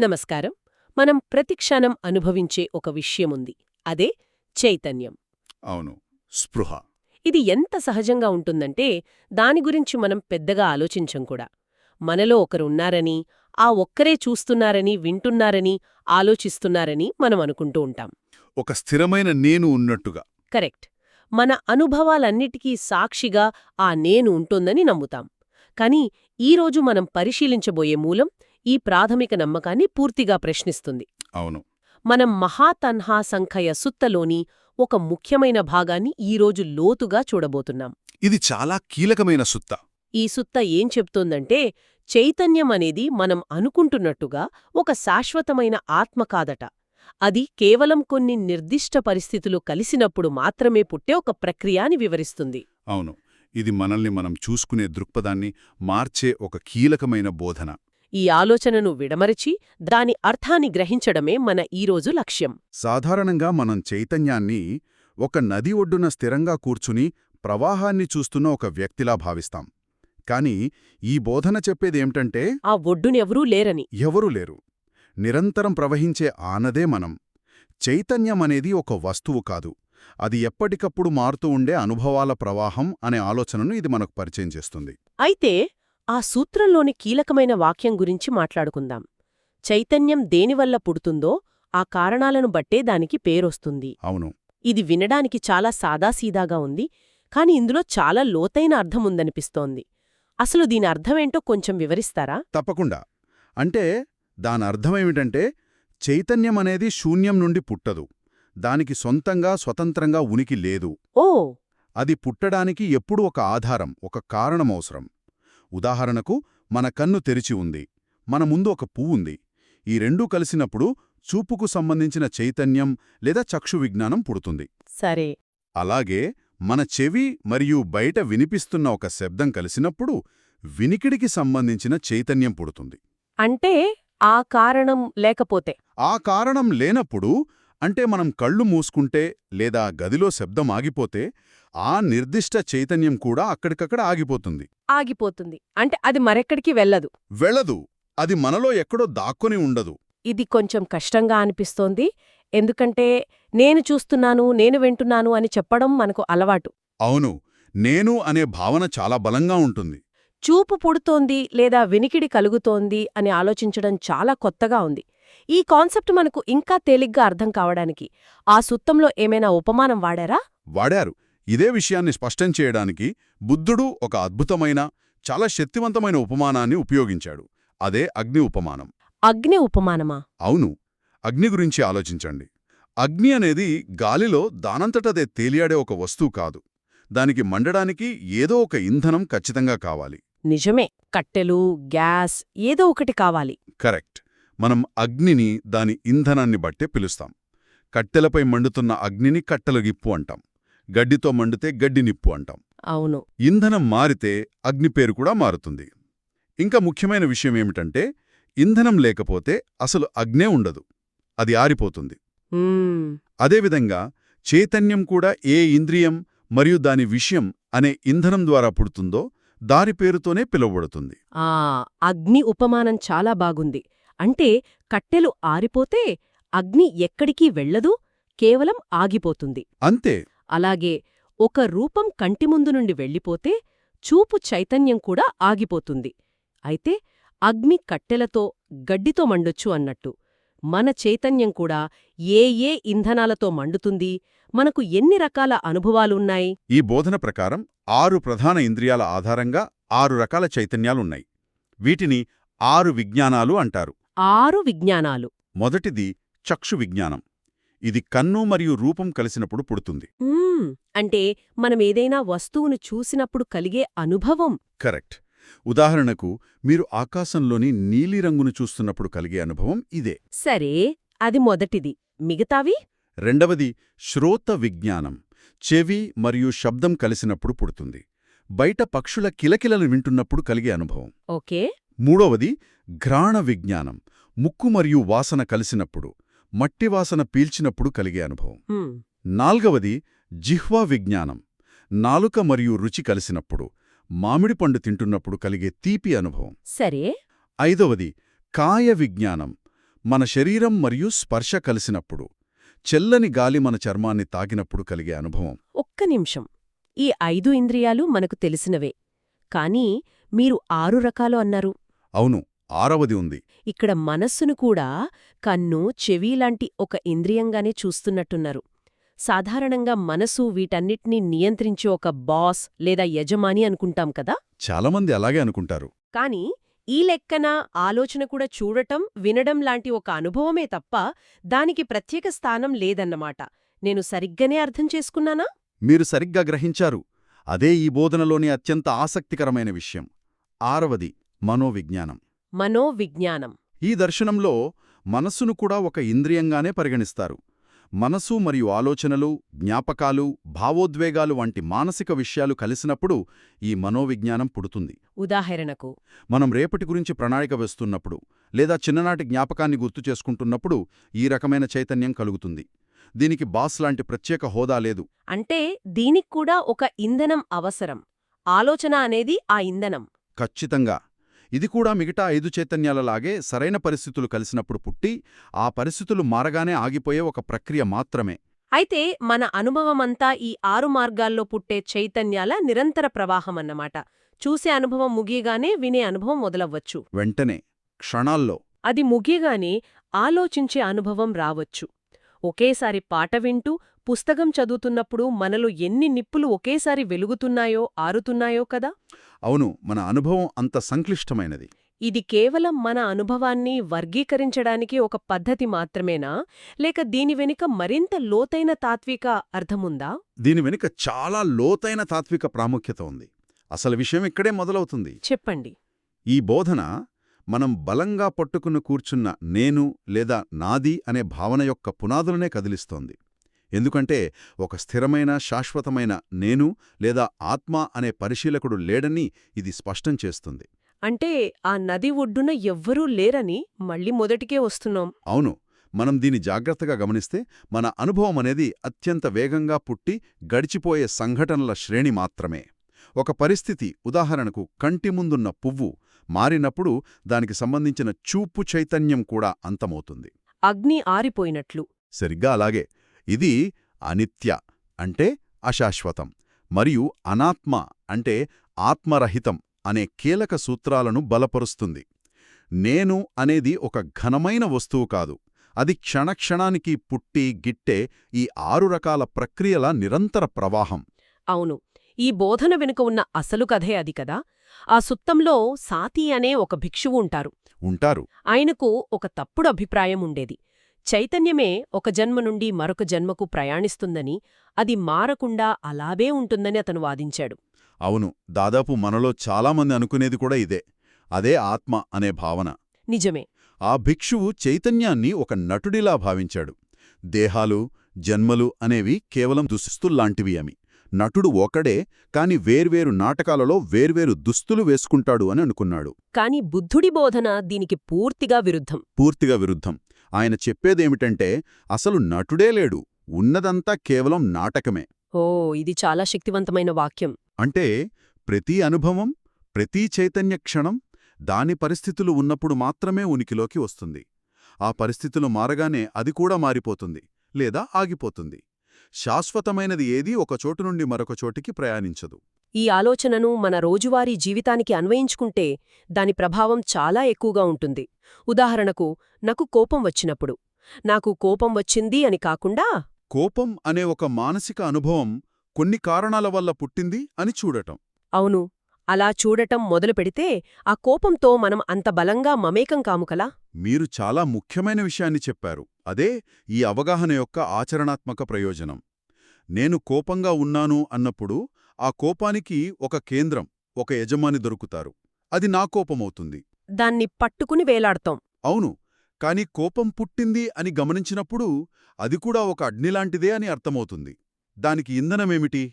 నమస్కారం. మనం ప్రతిక్షణం అనుభవించే ఒక విషయముంది. అదే చైతన్యం. అవును, స్పృహ. ఇది ఎంత సహజంగా ఉంటుందంటే దాని గురించి మనం పెద్దగా ఆలోచించం కూడా. మనలో ఒకరున్నారని, ఆ ఒక్కరే చూస్తున్నారని, వింటున్నారని, ఆలోచిస్తున్నారని మనం అనుకుంటూ ఉంటాం. ఒక స్థిరమైన నేను ఉన్నట్టుగా. కరెక్ట్. మన అనుభవాలన్నిటికీ సాక్షిగా ఆ నేను ఉంటుందని నమ్ముతాం. కానీ ఈరోజు మనం పరిశీలించబోయే మూలం ఈ ప్రాథమిక నమ్మకాన్ని పూర్తిగా ప్రశ్నిస్తుంది. అవును. మనం మహాతన్హా సంఖ్య సుత్తలోని ఒక ముఖ్యమైన భాగాన్ని ఈరోజు లోతుగా చూడబోతున్నాం. ఇది చాలా కీలకమైన సుత్త. ఈ సుత్త ఏం చెప్తోందంటే చైతన్యం అనేది మనం అనుకుంటున్నట్టుగా ఒక శాశ్వతమైన ఆత్మ కాదట. అది కేవలం కొన్ని నిర్దిష్ట పరిస్థితులు కలిసినప్పుడు మాత్రమే పుట్టే ఒక ప్రక్రియ అని వివరిస్తుంది. అవును, ఇది మనల్ని మనం చూసుకునే దృక్పథాన్ని మార్చే ఒక కీలకమైన బోధన. ఈ ఆలోచనను విడమరిచి దాని అర్థాన్ని గ్రహించడమే మన ఈరోజు లక్ష్యం. సాధారణంగా మనం చైతన్యాన్ని ఒక నది ఒడ్డున స్థిరంగా కూర్చుని ప్రవాహాన్ని చూస్తున్న ఒక వ్యక్తిలా భావిస్తాం. కాని ఈ బోధన చెప్పేదేమిటంటే ఆ ఒడ్డునెవరూ లేరని. ఎవరూ లేరు. నిరంతరం ప్రవహించే ఆనదే మనం. చైతన్యమనేది ఒక వస్తువు కాదు, అది ఎప్పటికప్పుడు మారుతూ ఉండే అనుభవాల ప్రవాహం అనే ఆలోచనను ఇది మనకు పరిచయం చేస్తుంది. అయితే ఆ సూత్రంలోని కీలకమైన వాక్యం గురించి మాట్లాడుకుందాం. చైతన్యం దేనివల్ల పుడుతుందో ఆ కారణాలను బట్టే దానికి పేరొస్తుంది. అవును. ఇది వినడానికి చాలా సాదాసీదాగా ఉంది, కాని ఇందులో చాలా లోతైన అర్థముందనిపిస్తోంది. అసలు దీని అర్థమేంటో కొంచెం వివరిస్తారా? తప్పకుండా. అంటే దానర్థమేమిటంటే చైతన్యమనేది శూన్యం నుండి పుట్టదు. దానికి సొంతంగా స్వతంత్రంగా ఉనికి లేదు. ఓ. అది పుట్టడానికి ఎప్పుడూ ఒక ఆధారం, ఒక కారణమవసరం. ఉదాహరణకు, మన కన్ను తెరిచి ఉంది, మన ముందు ఒక పువ్వుంది. ఈ రెండూ కలిసినప్పుడు చూపుకు సంబంధించిన చైతన్యం లేదా చక్షు విజ్ఞానం పుడుతుంది. సరే. అలాగే మన చెవి మరియు బయట వినిపిస్తున్న ఒక శబ్దం కలిసినప్పుడు వినికిడికి సంబంధించిన చైతన్యం పుడుతుంది. అంటే ఆ కారణం లేకపోతే? ఆ కారణం లేనప్పుడు, అంటే మనం కళ్ళు మూసుకుంటే లేదా గదిలో శబ్దం ఆగిపోతే ఆ నిర్దిష్ట చైతన్యం కూడా అక్కడికక్కడ ఆగిపోతుంది. ఆగిపోతుంది అంటే అది మరెక్కడికి వెళ్ళదు. వెళ్ళదు. అది మనలో ఎక్కడో దాక్కుని ఉండదు. ఇది కొంచెం కష్టంగా అనిపిస్తోంది. ఎందుకంటే నేను చూస్తున్నాను, నేను వింటున్నాను అని చెప్పడం మనకు అలవాటు. అవును, నేను అనే భావన చాలా బలంగా ఉంటుంది. చూపు పుడుతోంది లేదా వినికిడి కలుగుతోంది అని ఆలోచించడం చాలా కొత్తగా ఉంది. ఈ కాన్సెప్ట్ మనకు ఇంకా తేలిగ్గా అర్థం కావడానికి ఆ సూత్రంలో ఏమైనా ఉపమానం వాడారా? వాడారు. ఇదే విషయాన్ని స్పష్టం చేయడానికి బుద్ధుడు ఒక అద్భుతమైన, చాలా శక్తివంతమైన ఉపమానాన్ని ఉపయోగించాడు. అదే అగ్ని ఉపమానం. అగ్ని ఉపమానమా? అవును. అగ్ని గురించి ఆలోచించండి. అగ్ని అనేది గాలిలో దానంతటదే తేలియాడే ఒక వస్తువు కాదు. దానికి మండడానికి ఏదో ఒక ఇంధనం ఖచ్చితంగా కావాలి. నిజమే. కట్టెలు, గ్యాస్ ఏదో ఒకటి కావాలి. కరెక్ట్. మనం అగ్నిని దాని ఇంధనాన్ని బట్టే పిలుస్తాం. కట్టెలపై మండుతున్న అగ్నిని కట్టెల నిప్పు అంటాం. గడ్డితో మండితే గడ్డి నిప్పు అంటాం. అవును. ఇంధనం మారితే అగ్ని పేరు కూడా మారుతుంది. ఇంకా ముఖ్యమైన విషయమేమిటంటే ఇంధనం లేకపోతే అసలు అగ్నే ఉండదు, అది ఆరిపోతుంది. అదేవిధంగా చైతన్యం కూడా ఏ ఇంద్రియం మరియు దాని విషయం అనే ఇంధనం ద్వారా పుడుతుందో దాని పేరుతోనే పిలువబడుతుంది. అగ్ని ఉపమానం చాలా బాగుంది. అంటే కట్టెలు ఆరిపోతే అగ్ని ఎక్కడికీ వెళ్ళదు, కేవలం ఆగిపోతుంది. అంతే. అలాగే ఒక రూపం కంటిముందు నుండి వెళ్ళిపోతే చూపు చైతన్యం కూడా ఆగిపోతుంది. అయితే అగ్ని కట్టెలతో, గడ్డితో మండొచ్చు అన్నట్టు మన చైతన్యం కూడా ఏ ఏ ఇంధనాలతో మండుతుంది, మనకు ఎన్ని రకాల అనుభవాలున్నాయి? ఈ బోధన ప్రకారం 6 ప్రధాన ఇంద్రియాల ఆధారంగా 6 రకాల చైతన్యాలున్నాయి. వీటిని 6 విజ్ఞానాలు అంటారు. 6 విజ్ఞానాలు. మొదటిది చక్షు విజ్ఞానం. ఇది కన్ను మరియు రూపం కలిసినప్పుడు పుడుతుంది. అంటే మనమేదైనా వస్తువును చూసినప్పుడు కలిగే అనుభవం. కరెక్ట్. ఉదాహరణకు, మీరు ఆకాశంలోని నీలిరంగును చూస్తున్నప్పుడు కలిగే అనుభవం ఇదే. సరే, అది మొదటిది. మిగతావి? రెండవది శ్రోత విజ్ఞానం. చెవి మరియు శబ్దం కలిసినప్పుడు పుడుతుంది. బయట పక్షుల కిలకిలను వింటున్నప్పుడు కలిగే అనుభవం. ఓకే. మూడవది ఘ్రాణ విజ్ఞానం. ముక్కు మరియు వాసన కలిసినప్పుడు, మట్టి వాసన పీల్చినప్పుడు కలిగే అనుభవం. నాల్గవది జిహ్వా విజ్ఞానం. నాలుక మరియు రుచి కలిసినప్పుడు, మామిడి పండు తింటున్నప్పుడు కలిగే తీపి అనుభవం. సరే. ఐదవది కాయ విజ్ఞానం. మన శరీరం మరియు స్పర్శ కలిసినప్పుడు, చెల్లని గాలి మన చర్మాన్ని తాకినప్పుడు కలిగే అనుభవం. ఒక్క నిమిషం. ఈ 5 ఇంద్రియాలు మనకు తెలిసినవే. కానీ మీరు 6 రకాలు అన్నారు. అవును, 6వది ఉంది. ఇక్కడ మనస్సును కూడా కన్ను, చెవి లాంటి ఒక ఇంద్రియంగానే చూస్తున్నట్టున్నారు. సాధారణంగా మనసు వీటన్నిటినీ నియంత్రించే ఒక బాస్ లేదా యజమాని అనుకుంటాం కదా. చాలామంది అలాగే అనుకుంటారు. కాని ఈ లెక్కన ఆలోచన కూడా చూడటం, వినడం లాంటి ఒక అనుభవమే తప్ప దానికి ప్రత్యేక స్థానం లేదన్నమాట. నేను సరిగ్గనే అర్థం చేసుకున్నానా? మీరు సరిగ్గా గ్రహించారు. అదే ఈ బోధనలోని అత్యంత ఆసక్తికరమైన విషయం. 6వది మనోవిజ్ఞానం. మనోవిజ్ఞానం. ఈ దర్శనంలో మనస్సును కూడా ఒక ఇంద్రియంగానే పరిగణిస్తారు. మనసు మరియు ఆలోచనలు, జ్ఞాపకాలు, భావోద్వేగాలు వంటి మానసిక విషయాలు కలిసినప్పుడు ఈ మనోవిజ్ఞానం పుడుతుంది. ఉదాహరణకు, మనం రేపటి గురించి ప్రణాళిక వేస్తున్నప్పుడు, లేదా చిన్ననాటి జ్ఞాపకాన్ని గుర్తు చేసుకుంటున్నప్పుడు ఈ రకమైన చైతన్యం కలుగుతుంది. దీనికి బాస్ లాంటి ప్రత్యేక హోదా లేదు. అంటే దీనిక్కూడా ఒక ఇంధనం అవసరం. ఆలోచన అనేది ఆ ఇంధనం. ఖచ్చితంగా. ఇది కూడా మిగతా 5 చైతన్యాలలాగే సరైన పరిస్థితులు కలిసినప్పుడు పుట్టి, ఆ పరిస్థితులు మారగానే ఆగిపోయే ఒక ప్రక్రియ మాత్రమే. అయితే మన అనుభవమంతా ఈ 6 మార్గాల్లో పుట్టే చైతన్యాల నిరంతర ప్రవాహమన్నమాట. చూసే అనుభవం ముగియగానే వినే అనుభవం మొదలవ్వచ్చు. వెంటనే, క్షణాల్లో. అది ముగియగానే ఆలోచించే అనుభవం రావచ్చు. ఒకేసారి పాట వింటూ, పుస్తకం చదువుతున్నప్పుడు మనలో ఎన్ని నిప్పులు ఒకేసారి వెలుగుతున్నాయో, ఆరుతున్నాయో కదా. అవును, మన అనుభవం అంత సంక్లిష్టమైనది. ఇది కేవలం మన అనుభవాన్ని వర్గీకరించడానికి ఒక పద్ధతి మాత్రమేనా, లేక దీని వెనుక మరింత లోతైన తాత్విక అర్థముందా? దీని వెనుక చాలా లోతైన తాత్విక ప్రాముఖ్యత ఉంది. అసలు విషయం ఇక్కడే మొదలవుతుంది. చెప్పండి. ఈ బోధన మనం బలంగా పట్టుకుని కూర్చున్న నేను లేదా నాది అనే భావన యొక్క పునాదులనే కదిలిస్తోంది. ఎందుకంటే ఒక స్థిరమైన, శాశ్వతమైన నేను లేదా ఆత్మ అనే పరిశీలకుడు లేడని ఇది స్పష్టం చేస్తుంది. అంటే ఆ నది ఒడ్డున ఎవ్వరూ లేరని మళ్ళీ మొదటికే వస్తున్నాం. అవును, మనం దీని జాగ్రత్తగా గమనిస్తే మన అనుభవం అనేది అత్యంత వేగంగా పుట్టి గడిచిపోయే సంఘటనల శ్రేణి మాత్రమే. ఒక పరిస్థితి, ఉదాహరణకు కంటి ముందున్న పువ్వు మారినప్పుడు దానికి సంబంధించిన చూపు చైతన్యం కూడా అంతమవుతుంది. అగ్ని ఆరిపోయినట్లు. సరిగ్గా అలాగే ఇది అనిత్య అంటే అశాశ్వతం, మరియు అనాత్మ అంటే ఆత్మరహితం అనే కీలక సూత్రాలను బలపరుస్తుంది. నేను అనేది ఒక ఘనమైన వస్తువు కాదు, అది క్షణక్షణానికి పుట్టి గిట్టే ఈ 6 రకాల ప్రక్రియల నిరంతర ప్రవాహం. అవును, ఈ బోధన వెనుక ఉన్న అసలు కథే అది కదా. ఆ సుత్తంలో సాతి అనే ఒక భిక్షువు ఉంటారు. ఆయనకు ఒక తప్పుడు అభిప్రాయం ఉండేది. చైతన్యమే ఒక జన్మ నుండి మరొక జన్మకు ప్రయాణిస్తుందని, అది మారకుండా అలాగే ఉంటుందని అతను వాదించాడు. అవును, దాదాపు మనలో చాలామంది అనుకునేది కూడా ఇదే. అదే ఆత్మ అనే భావన. నిజమే. ఆ భిక్షువు చైతన్యాన్ని ఒక నటుడిలా భావించాడు. దేహాలు, జన్మలు అనేవి కేవలం దుస్తుల్లాంటివి అని. నటుడు ఒకడే, కాని వేర్వేరు నాటకాలలో వేర్వేరు దుస్తులు వేసుకుంటాడు అని అనుకున్నాడు. కాని బుద్ధుడి బోధన దీనికి పూర్తిగా విరుద్ధం. ఆయన చెప్పేదేమిటంటే అసలు నటుడే లేడు, ఉన్నదంతా కేవలం నాటకమే. ఓ, ఇది చాలా శక్తివంతమైన వాక్యం. అంటే ప్రతి అనుభవం, ప్రతి చైతన్య క్షణం దాని పరిస్థితులు ఉన్నప్పుడు మాత్రమే ఉనికిలోకి వస్తుంది. ఆ పరిస్థితులు మారగానే అది కూడా మారిపోతుంది లేదా ఆగిపోతుంది. శాశ్వతమైనది ఏదీ ఒకచోటు నుండి మరొక చోటికి ప్రయాణించదు. ఈ ఆలోచనను మన రోజువారీ జీవితానికి అన్వయించుకుంటే దాని ప్రభావం చాలా ఎక్కువగా ఉంటుంది. ఉదాహరణకు, నాకు కోపం వచ్చినప్పుడు, నాకు కోపం వచ్చింది అని కాకుండా, కోపం అనే ఒక మానసిక అనుభవం కొన్ని కారణాల వల్ల పుట్టింది అని చూడటం. అవును, అలా చూడటం మొదలు పెడితే ఆ కోపంతో మనం అంత బలంగా మమేకం కాముకలా. మీరు చాలా ముఖ్యమైన విషయాన్ని చెప్పారు. అదే ఈ అవగాహన యొక్క ఆచరణాత్మక ప్రయోజనం. నేను కోపంగా ఉన్నాను అన్నప్పుడు ఆ కోపానికి ఒక కేంద్రం, ఒక యజమాని దొరుకుతారు. అది నా కోపమవుతుంది. దాన్ని పట్టుకుని వేలాడతాం. అవును, కాని కోపం పుట్టింది అని గమనించినప్పుడు అది కూడా ఒక అగ్నిలాంటిదే అని అర్థమవుతుంది. దానికి ఇంధనమేమిటి?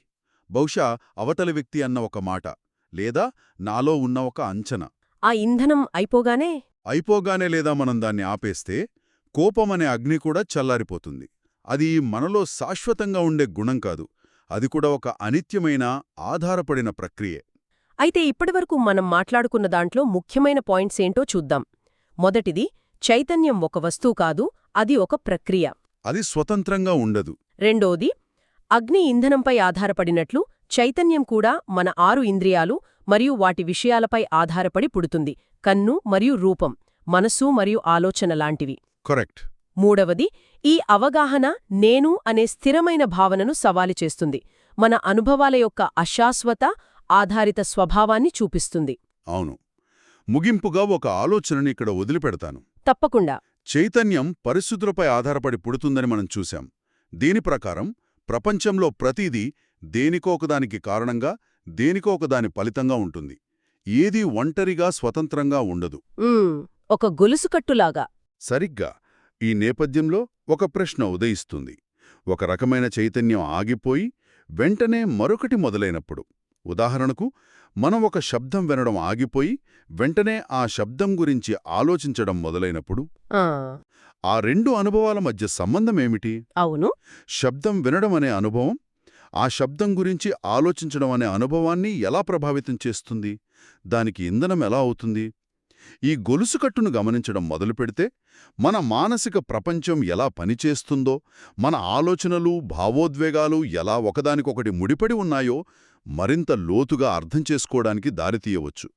బహుశా అవతలి వ్యక్తి అన్న ఒక మాట, లేదా నాలో ఉన్న ఒక అంచనా. ఆ ఇంధనం అయిపోగానే లేదా మనం దాన్ని ఆపేస్తే కోపమనే అగ్ని కూడా చల్లారిపోతుంది. అది మనలో శాశ్వతంగా ఉండే గుణం కాదు, అది కూడా ఒక అనిత్యమైన, ఆధారపడిన ప్రక్రియే. అయితే ఇప్పటివరకు మనం మాట్లాడుకున్న దాంట్లో ముఖ్యమైన పాయింట్స్ ఏంటో చూద్దాం. మొదటిది, చైతన్యం ఒక వస్తువు కాదు, అది ఒక ప్రక్రియ. అది స్వతంత్రంగా ఉండదు. రెండోది, అగ్ని ఇంధనంపై ఆధారపడినట్లు చైతన్యం కూడా మన 6 ఇంద్రియాలు మరియు వాటి విషయాలపై ఆధారపడి పుడుతుంది. కన్ను మరియు రూపం, మనసు మరియు ఆలోచన లాంటివి. కరెక్ట్. మూడవది, ఈ అవగాహన నేను అనే స్థిరమైన భావనను సవాలు చేస్తుంది. మన అనుభవాల యొక్క అశాశ్వత, ఆధారిత స్వభావాన్ని చూపిస్తుంది. అవును. ముగింపుగా ఒక ఆలోచనని ఇక్కడ వదిలిపెడతాను. తప్పకుండా. చైతన్యం పరిస్థితులపై ఆధారపడి పుడుతుందని మనం చూశాం. దీని ప్రకారం ప్రపంచంలో ప్రతిదీ దేనికో ఒకదానికి కారణంగా, దేనికో ఒకదాని ఫలితంగా ఉంటుంది. ఏదీ ఒంటరిగా స్వతంత్రంగా ఉండదు. ఒక గొలుసుకట్టులాగా. సరిగ్గా ఈ నేపథ్యంలో ఒక ప్రశ్న ఉదయిస్తుంది. ఒక రకమైన చైతన్యం ఆగిపోయి వెంటనే మరొకటి మొదలైనప్పుడు, ఉదాహరణకు మనం ఒక శబ్దం వినడం ఆగిపోయి వెంటనే ఆ శబ్దం గురించి ఆలోచించడం మొదలైనప్పుడు, ఆ రెండు అనుభవాల మధ్య సంబంధమేమిటి? అవును. శబ్దం వినడం అనే అనుభవం ఆ శబ్దం గురించి ఆలోచించడం అనే అనుభవాన్ని ఎలా ప్రభావితం చేస్తుంది? దానికి ఇంధనం ఎలా అవుతుంది? ఈ గొలుసుకట్టును గమనించడం మొదలుపెడితే మన మానసిక ప్రపంచం ఎలా పనిచేస్తుందో, మన ఆలోచనలు, భావోద్వేగాలు ఎలా ఒకదానికొకటి ముడిపడి ఉన్నాయో మరింత లోతుగా అర్థం చేసుకోవడానికి దారితీయవచ్చు.